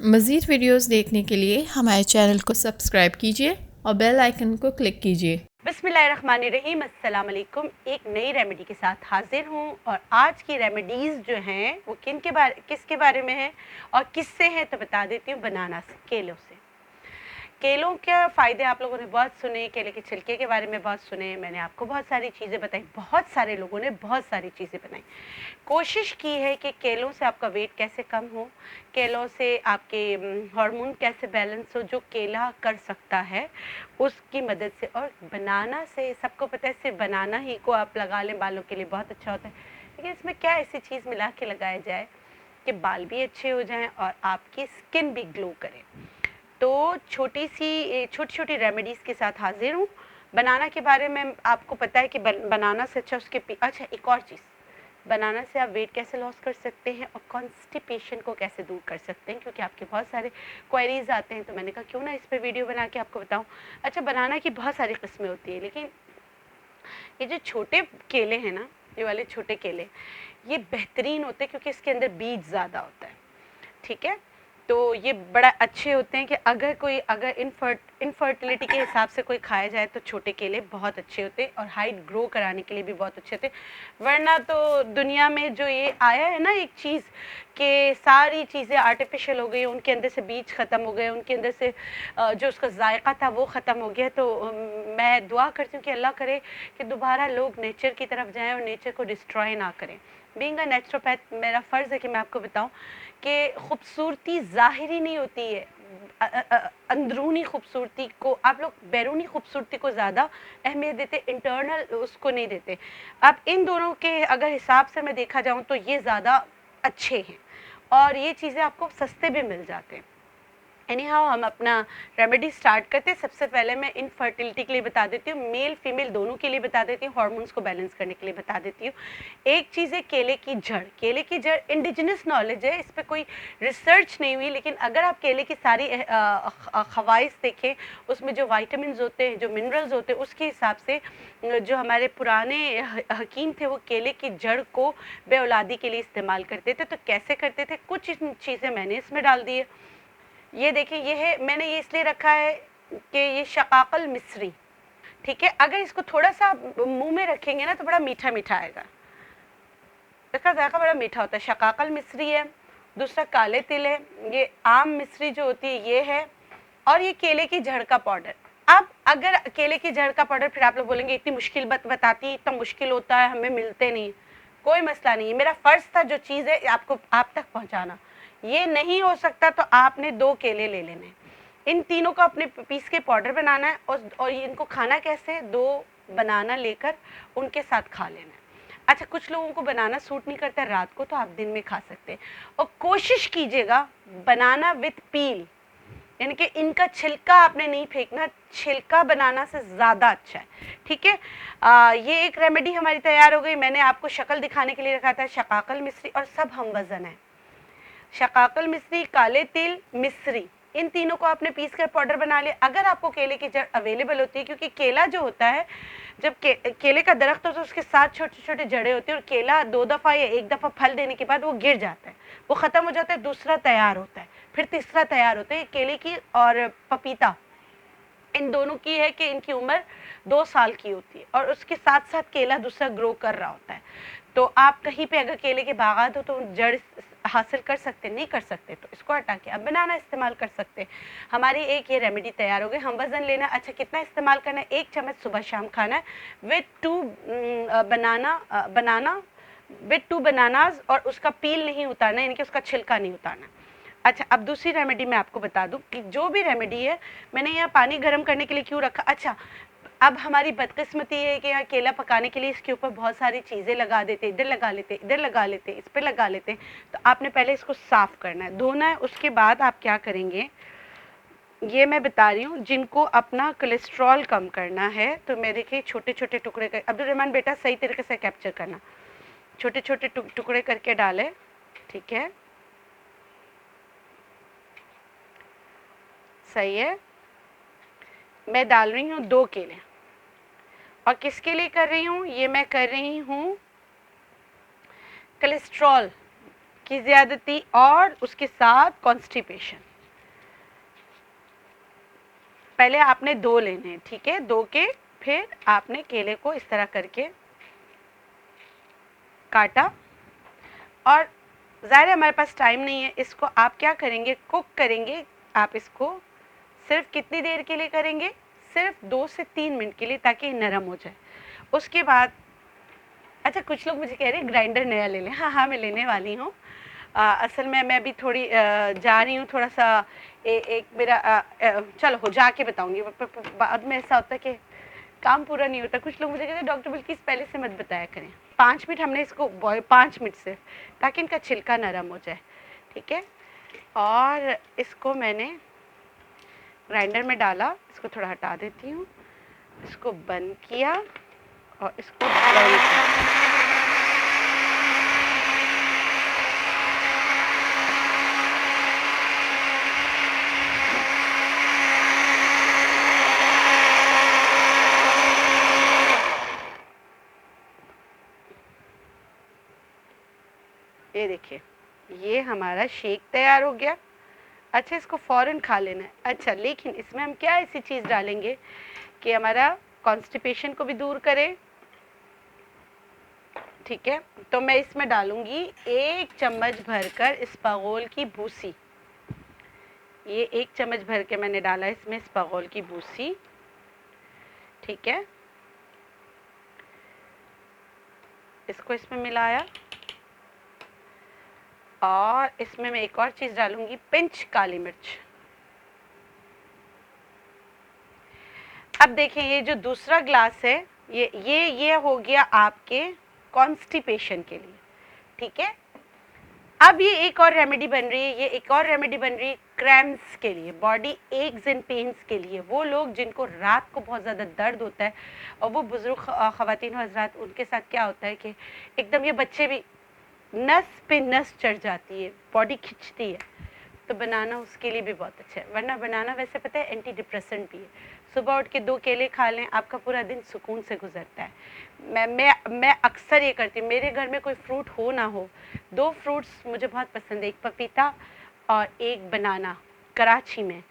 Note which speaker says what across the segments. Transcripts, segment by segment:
Speaker 1: मज़ीद वीडियोस देखने के लिए हमारे चैनल को सब्सक्राइब कीजिए और बेल आइकन को क्लिक कीजिए।
Speaker 2: बिस्मिल्लाहिर्रहमानिर्रहीम, अस्सलाम वालेकुम। एक नई रेमेडी के साथ हाजिर हूँ और आज की रेमेडीज़ जो हैं वो किसके बारे में है और किससे है तो बता देती हूँ। बनाना से, केलों से। केलों के फ़ायदे आप लोगों ने बहुत सुने, केले के छिलके के बारे में बहुत सुने, मैंने आपको बहुत सारी चीज़ें बताई, बहुत सारे लोगों ने बहुत सारी चीज़ें बनाई। कोशिश की है कि केलों से आपका वेट कैसे कम हो, केलों से आपके हार्मोन कैसे बैलेंस हो, जो केला कर सकता है उसकी मदद से। और बनाना से सबको पता है, सिर्फ बनाना ही को आप लगा लें बालों के लिए बहुत अच्छा होता है, लेकिन इसमें क्या ऐसी चीज़ मिला के लगाया जाए कि बाल भी अच्छे हो जाएं और आपकी स्किन भी ग्लो करे। तो छोटी छोटी रेमेडीज़ के साथ हाजिर हूँ। बनाना के बारे में आपको पता है कि बनाना से अच्छा अच्छा एक और चीज़, बनाना से आप वेट कैसे लॉस कर सकते हैं और कॉन्स्टिपेशन को कैसे दूर कर सकते हैं, क्योंकि आपके बहुत सारे क्वेरीज आते हैं, तो मैंने कहा क्यों ना इस पर वीडियो बना के आपको बताऊं। अच्छा, बनाना की बहुत सारी किस्में होती है, लेकिन ये जो छोटे केले हैं ना, ये वाले छोटे केले, ये बेहतरीन होते हैं क्योंकि इसके अंदर बीज ज़्यादा होता है। ठीक है, तो ये बड़ा अच्छे होते हैं कि अगर इनफर्टिलिटी के हिसाब से कोई खाया जाए तो छोटे केले बहुत अच्छे होते हैं और हाइट ग्रो कराने के लिए भी बहुत अच्छे होते हैं। वरना तो दुनिया में जो ये आया है ना एक चीज़ कि सारी चीज़ें आर्टिफिशियल हो गई, उनके अंदर से बीज ख़त्म हो गए, उनके अंदर से जो उसका जायका था वो ख़त्म हो गया। तो मैं दुआ करती हूँ कि अल्लाह करे कि दोबारा लोग नेचर की तरफ जाएं और नेचर को डिस्ट्रॉय ना करें। बीइंग अ नेचुरोपैथ मेरा फ़र्ज़ है कि मैं आपको बताऊं कि खूबसूरती ज़ाहिरी नहीं होती है, अंदरूनी खूबसूरती को आप लोग बैरूनी खूबसूरती को ज़्यादा अहमियत देते, इंटरनल उसको नहीं देते। अब इन दोनों के अगर हिसाब से मैं देखा जाऊँ तो ये ज़्यादा अच्छे हैं और ये चीज़ें आपको सस्ते भी मिल जाते हैं। एनी हाउ, हम अपना रेमेडी स्टार्ट करते हैं। सबसे पहले मैं इनफर्टिलिटी के लिए बता देती हूँ, मेल फीमेल दोनों के लिए बता देती हूँ, हार्मोन्स को बैलेंस करने के लिए बता देती हूँ। एक चीज़ है केले की जड़। केले की जड़ इंडिजिनस नॉलेज है, इस पर कोई रिसर्च नहीं हुई, लेकिन अगर आप केले की सारी खवाइश देखें, उसमें जो वाइटामिन होते हैं, जो मिनरल्स होते हैं, उसके हिसाब से जो हमारे पुराने हकीम थे वो केले की जड़ को बे औलादी के लिए इस्तेमाल करते थे। तो कैसे करते थे, कुछ चीज़ें मैंने इसमें डाल दी है। ये देखिए, ये है, मैंने ये इसलिए रखा है कि ये शकाकल मिस्री, ठीक है, अगर इसको थोड़ा सा मुंह में रखेंगे ना तो बड़ा मीठा मीठा आएगा, इसका जायका बड़ा मीठा होता है। शकाकल मिस्री है, दूसरा काले तिल है, ये आम मिस्री जो होती है ये है, और ये केले की जड़ का पाउडर। अब अगर केले की जड़ का पाउडर, फिर आप लोग बोलेंगे इतनी मुश्किल बताती है, इतना मुश्किल होता है, हमें मिलते नहीं। कोई मसला नहीं है, मेरा फ़र्ज़ था जो चीज़ है आपको आप तक पहुंचाना। ये नहीं हो सकता तो आपने 2 केले ले लेने, इन तीनों को अपने पीस के पाउडर बनाना है और इनको खाना कैसे, 2 बनाना लेकर उनके साथ खा लेना है। अच्छा, कुछ लोगों को बनाना सूट नहीं करता रात को, तो आप दिन में खा सकते हैं। और कोशिश कीजिएगा बनाना विथ पील, यानी कि इनका छिलका आपने नहीं फेंकना, छिलका बनाना से ज़्यादा अच्छा है। ठीक है, ये एक रेमेडी हमारी तैयार हो गई। मैंने आपको शक्ल दिखाने के लिए रखा था शकाकल मिस्री, और सब हम वज़न है। शकाकल मिस्री, काले तिल, मिस्री, इन तीनों को आपने पीस कर पाउडर बना लिया। अगर आपको केले की जड़ अवेलेबल होती है, क्योंकि केला जो होता है, जब केले का दरख्त होता है उसके साथ छोटे छोटे जड़ें होती है, और केला 2 दफ़ा या 1 दफ़ा फल देने के बाद वो गिर जाता है, वो ख़त्म हो जाता है, दूसरा तैयार होता है, फिर तीसरा तैयार होता है। केले की और पपीता, इन दोनों की है कि इनकी उम्र 2 साल की होती है और उसके साथ साथ केला दूसरा ग्रो कर रहा होता है। तो आप कहीं पे अगर केले के बागात हो तो जड़ हासिल कर सकते, नहीं कर सकते तो इसको हटा के अब बनाना इस्तेमाल कर सकते। हमारी एक ये रेमेडी तैयार हो गई। हम वज़न लेना, अच्छा कितना इस्तेमाल करना है, 1 चम्मच सुबह शाम खाना है विद 2 बनाना विद 2 बनानाज, और उसका पील नहीं उतारना, यानी कि उसका छिलका नहीं उतारना। अच्छा, अब दूसरी रेमेडी मैं आपको बता दूं कि जो भी रेमेडी है, मैंने यहाँ पानी गर्म करने के लिए क्यों रखा। अच्छा, अब हमारी बदकिस्मती है कि यहाँ केला पकाने के लिए इसके ऊपर बहुत सारी चीज़ें लगा देते, इधर लगा लेते, इधर लगा लेते, इस पर लगा लेते। तो आपने पहले इसको साफ़ करना है, धोना है, उसके बाद आप क्या करेंगे, ये मैं बता रही हूँ जिनको अपना कोलेस्ट्रॉल कम करना है। तो मैं देखिए छोटे छोटे टुकड़े कर, अब्दुल रहमान बेटा सही तरीके से कैप्चर करना, छोटे छोटे टुकड़े करके डालें, ठीक है, सही है। मैं डाल रही हूँ 2 केले, और किसके लिए कर रही हूँ, ये मैं कर रही हूँ कोलेस्ट्रॉल की ज़्यादती और उसके साथ कॉन्स्टिपेशन। पहले आपने 2 लेने हैं, ठीक है, 2 के फिर आपने केले को इस तरह करके काटा। और ज़ाहिर है हमारे पास टाइम नहीं है, इसको आप क्या करेंगे, कुक करेंगे। आप इसको सिर्फ कितनी देर के लिए करेंगे, सिर्फ 2 से 3 मिनट के लिए, ताकि नरम हो जाए। उसके बाद अच्छा, कुछ लोग मुझे कह रहे हैं ग्राइंडर नया ले लें। हाँ हाँ, मैं लेने वाली हूँ। असल में मैं भी थोड़ी जा रही हूँ, थोड़ा सा एक मेरा चलो हो जाके बताऊँगी। बाद में ऐसा होता है कि काम पूरा नहीं होता। कुछ लोग मुझे कहते हैं डॉक्टर बिल्किस पहले से मत बताया करें। 5 मिनट हमने इसको बॉयल, 5 मिनट से, ताकि इनका छिलका नरम हो जाए, ठीक है। और इसको मैंने ग्राइंडर में डाला, इसको थोड़ा हटा देती हूँ, इसको बंद किया और इसको बंद किया। ये देखिए, ये हमारा शेक तैयार हो गया। अच्छा, इसको फ़ौरन खा लेना है। अच्छा, लेकिन इसमें हम क्या ऐसी चीज़ डालेंगे कि हमारा कॉन्स्टिपेशन को भी दूर करे, ठीक है। तो मैं इसमें डालूंगी 1 चम्मच भरकर इस्पागोल की भूसी। ये 1 चम्मच भर के मैंने डाला इसमें इस्पागोल की भूसी, ठीक है। इसको इसमें मिलाया और इसमें मैं एक और चीज़ डालूंगी, पिंच काली मिर्च। अब देखिए, ये जो दूसरा ग्लास है, ये हो गया आपके कॉन्स्टिपेशन के लिए, ठीक है। अब ये एक और रेमेडी बन रही है, ये एक और रेमेडी बन रही है क्रैम्प्स के लिए, बॉडी एक्स एंड पेन्स के लिए। वो लोग जिनको रात को बहुत ज़्यादा दर्द होता है, और वो बुजुर्ग ख़वातीन हज़रात, उनके साथ क्या होता है कि एकदम ये बच्चे भी नस पे नस चढ़ जाती है, बॉडी खिंचती है, तो बनाना उसके लिए भी बहुत अच्छा है। वरना बनाना वैसे पता है एंटी डिप्रेसेंट भी है। सुबह उठ के 2 केले खा लें, आपका पूरा दिन सुकून से गुजरता है। मैं अक्सर ये करती हूँ, मेरे घर में कोई फ्रूट हो ना हो, 2 फ्रूट्स मुझे बहुत पसंद है, एक पपीता और एक बनाना। कराची में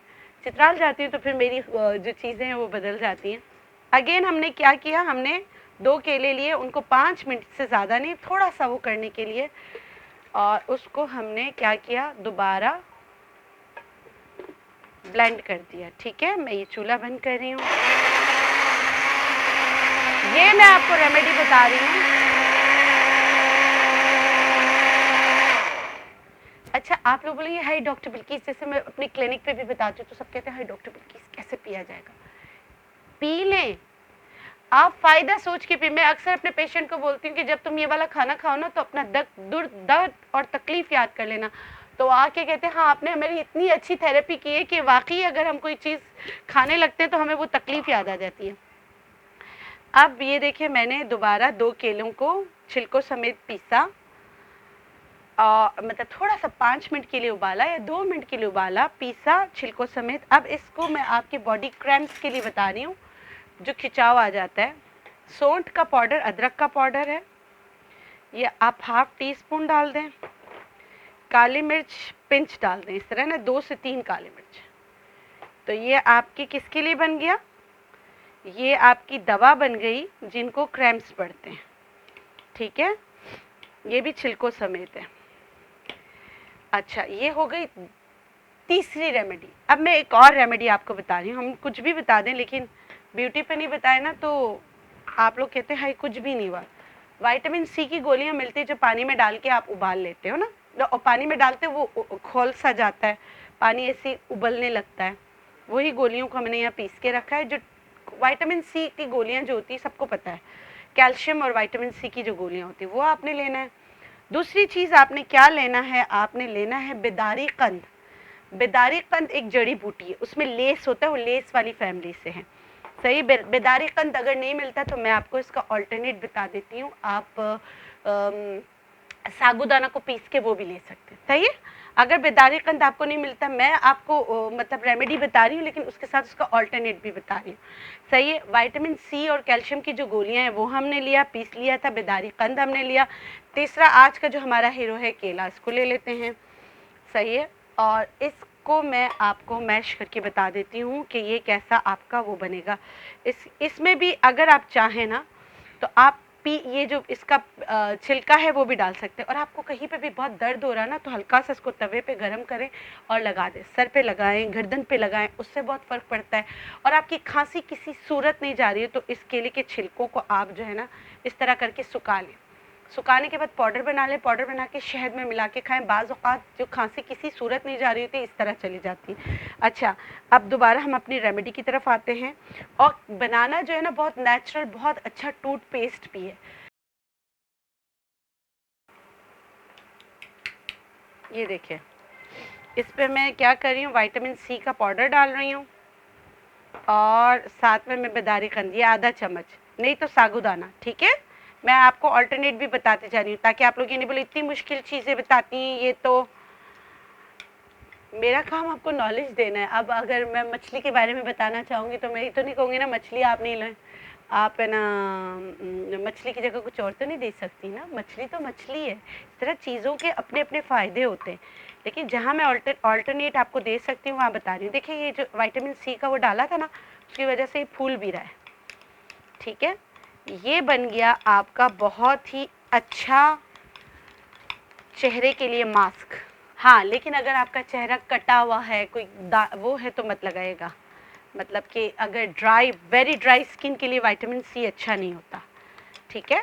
Speaker 2: चित्राल जाती हूँ तो फिर मेरी जो चीज़ें हैं वो बदल जाती हैं। अगेन हमने क्या किया, हमने 2 केले लिए, उनको 5 मिनट से ज़्यादा नहीं, थोड़ा सा वो करने के लिए, और उसको हमने क्या किया, दोबारा ब्लेंड कर दिया, ठीक है। मैं ये चूल्हा बंद कर रही हूँ। ये मैं आपको रेमेडी बता रही हूँ। अच्छा, आप लोग बोलेंगे हाय डॉक्टर बिल्किस, जैसे मैं अपनी क्लिनिक पे भी बताती हूँ तो सब कहते हैं हाय डॉक्टर बिल्किस कैसे पिया जाएगा। पी लें, आप फ़ायदा सोच के पी। मैं अक्सर अपने पेशेंट को बोलती हूँ कि जब तुम ये वाला खाना खाओ ना, तो अपना दर्द और तकलीफ़ याद कर लेना। तो आके कहते हैं हाँ, आपने हमारी इतनी अच्छी थेरेपी की है कि वाकई अगर हम कोई चीज़ खाने लगते हैं तो हमें वो तकलीफ़ याद आ जाती है। अब ये देखिए, मैंने दोबारा 2 केलों को छिलकों समेत पीसा, मतलब थोड़ा सा 5 मिनट के लिए उबाला या 2 मिनट के लिए उबाला, पीसा छिलकों समेत। अब इसको मैं आपकी बॉडी क्रैम्प्स के लिए बता रही हूँ, जो खिंचाव आ जाता है। सौंठ का पाउडर, अदरक का पाउडर है, ये आप ½ टीस्पून डाल दें। काली मिर्च पिंच डाल दें, इस तरह ना 2 से 3 काली मिर्च। तो ये आपकी किसके लिए बन गया, ये आपकी दवा बन गई जिनको क्रैम्प्स पड़ते हैं, ठीक है। ये भी छिलकों समेत है। अच्छा, ये हो गई तीसरी रेमेडी। अब मैं एक और रेमेडी आपको बता रही हूँ। हम कुछ भी बता दें लेकिन ब्यूटी पे नहीं बताए ना तो आप लोग कहते हैं हाय कुछ भी नहीं हुआ। विटामिन सी की गोलियां मिलती है, जो पानी में डाल के आप उबाल लेते हो ना, और पानी में डालते वो खोल सा जाता है, पानी ऐसे उबलने लगता है। वही गोलियों को हमने यहाँ पीस के रखा है। जो विटामिन सी की गोलियां जो होती है सबको पता है, कैल्शियम और विटामिन सी की जो गोलियां होती है वो आपने लेना है। दूसरी चीज़ आपने क्या लेना है, आपने लेना है बेदारी कंद। बेदारी कंद एक जड़ी बूटी है, उसमें लेस होता है, वो लेस वाली फैमिली से है, सही। बेदारी कंद अगर नहीं मिलता तो मैं आपको इसका ऑल्टरनेट बता देती हूँ, आप साबूदाना को पीस के वो भी ले सकते हैं, सही है। अगर बेदारी कंद आपको नहीं मिलता, मैं आपको मतलब रेमेडी बता रही हूँ लेकिन उसके साथ उसका ऑल्टरनेट भी बता रही हूँ, सही है। विटामिन सी और कैल्शियम की जो गोलियां हैं वो हमने लिया, पीस लिया था। बेदारी कंद हमने लिया। तीसरा आज का जो हमारा हीरो है केला, इसको ले लेते हैं, सही है। और इस सबको मैं आपको मैश करके बता देती हूँ कि ये कैसा आपका वो बनेगा। इसमें भी अगर आप चाहें ना तो आप ये जो इसका छिलका है वो भी डाल सकते हैं। और आपको कहीं पे भी बहुत दर्द हो रहा है ना तो हल्का सा इसको तवे पे गरम करें और लगा दें, सर पे लगाएं, गर्दन पे लगाएं, उससे बहुत फ़र्क पड़ता है। और आपकी खांसी किसी सूरत नहीं जा रही है तो इस केले के छिलकों को आप जो है ना इस तरह करके सुखा लें। सुखाने के बाद पाउडर बना लें, पाउडर बना के शहद में मिला के खाएं। बाज़ औक़ात जो खांसी किसी सूरत नहीं जा रही होती इस तरह चली जाती है। अच्छा, अब दोबारा हम अपनी रेमेडी की तरफ आते हैं। और बनाना जो है ना बहुत नेचुरल, बहुत अच्छा टूथपेस्ट भी है। ये देखिए, इस पे मैं क्या कर रही हूँ, विटामिन सी का पाउडर डाल रही हूँ और साथ में मैं बदारी खंड आधा चम्मच, नहीं तो साबूदाना। ठीक है, मैं आपको अल्टरनेट भी बताते जा रही हूँ ताकि आप लोग ये नहीं बोले इतनी मुश्किल चीज़ें बताती हैं। ये तो मेरा काम आपको नॉलेज देना है। अब अगर मैं मछली के बारे में बताना चाहूँगी तो मैं ये तो नहीं कहूँगी ना मछली आप नहीं लें, आप है ना मछली की जगह कुछ और तो नहीं दे सकती ना। मछली तो मछली है। इस तरह चीज़ों के अपने अपने फ़ायदे होते हैं, लेकिन जहाँ मैं ऑल्टरनेट आपको दे सकती हूँ वहाँ बता रही हूँ। देखिए, ये जो विटामिन सी का वो डाला था ना उसकी वजह से ये फूल भी रहा है। ठीक है, ये बन गया आपका बहुत ही अच्छा चेहरे के लिए मास्क। हाँ, लेकिन अगर आपका चेहरा कटा हुआ है, कोई वो है तो मत लगाइएगा। मतलब कि अगर वेरी ड्राई स्किन के लिए विटामिन सी अच्छा नहीं होता। ठीक है,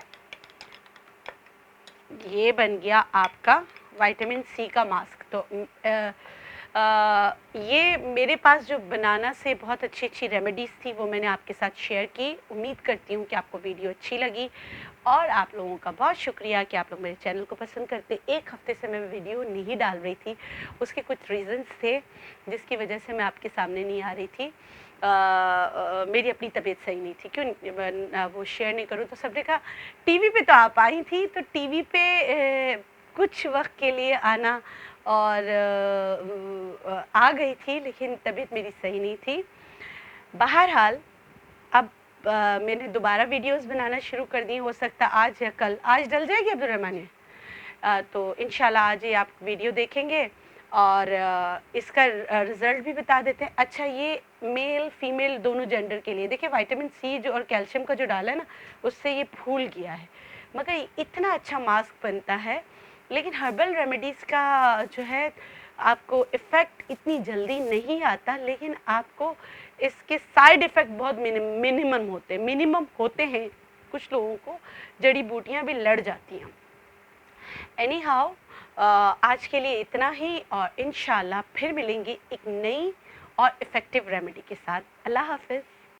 Speaker 2: ये बन गया आपका विटामिन सी का मास्क। तो ये मेरे पास जो बनाना से बहुत अच्छी अच्छी रेमेडीज़ थी वो मैंने आपके साथ शेयर की। उम्मीद करती हूँ कि आपको वीडियो अच्छी लगी और आप लोगों का बहुत शुक्रिया कि आप लोग मेरे चैनल को पसंद करते। एक हफ्ते से मैं वीडियो नहीं डाल रही थी, उसके कुछ रीज़न्स थे जिसकी वजह से मैं आपके सामने नहीं आ रही थी। मेरी अपनी तबीयत सही नहीं थी, क्यों वो शेयर नहीं करूँ। तो सबने कहा टीवी पे तो आप आई थी, तो टीवी पे कुछ वक्त के लिए आना और आ गई थी, लेकिन तबीयत मेरी सही नहीं थी। बहरहाल अब मैंने दोबारा वीडियोस बनाना शुरू कर दी। हो सकता आज या कल, आज डल जाएगी अब्दुलरहमान। तो इंशाल्लाह आज ही आप वीडियो देखेंगे और इसका रिज़ल्ट भी बता देते हैं। अच्छा, ये मेल फीमेल दोनों जेंडर के लिए। देखिए, विटामिन सी जो और कैल्शियम का जो डाला है ना उससे ये फूल गया है, मगर इतना अच्छा मास्क बनता है। लेकिन हर्बल रेमेडीज़ का जो है आपको इफ़ेक्ट इतनी जल्दी नहीं आता, लेकिन आपको इसके साइड इफ़ेक्ट बहुत मिनिमम होते हैं। कुछ लोगों को जड़ी बूटियाँ भी लड़ जाती हैं। एनी हाउ, आज के लिए इतना ही और इंशाल्लाह फिर मिलेंगे एक नई और इफ़ेक्टिव रेमेडी के साथ। अल्लाह हाफ़िज़।